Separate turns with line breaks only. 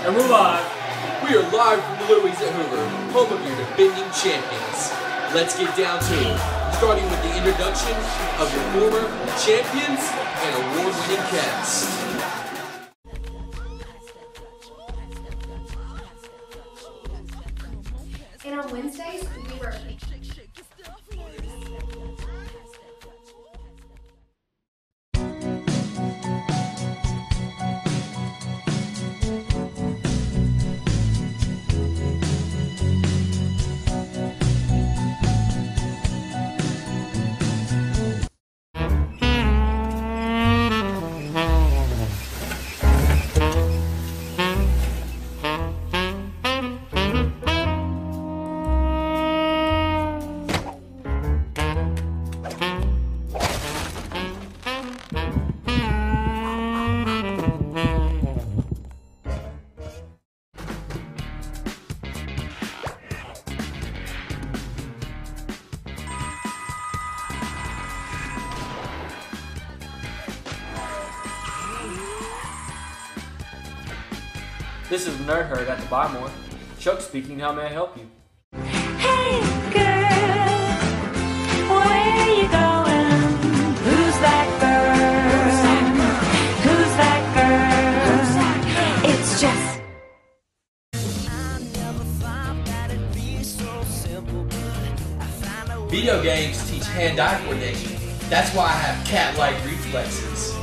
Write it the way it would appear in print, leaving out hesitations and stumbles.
And we're live.
We are live from Louis at Hoover, home of your defending champions. Let's get down to it, starting with the introduction of your former champions and award-winning cast.
And on Wednesdays, we were
This is Nerd Herd at the Buy More. Chuck speaking, how may I help you?
Hey girl, where you going? Who's that girl? Who's that girl? It's just
Video games teach hand-eye coordination. That's why I have cat-like reflexes.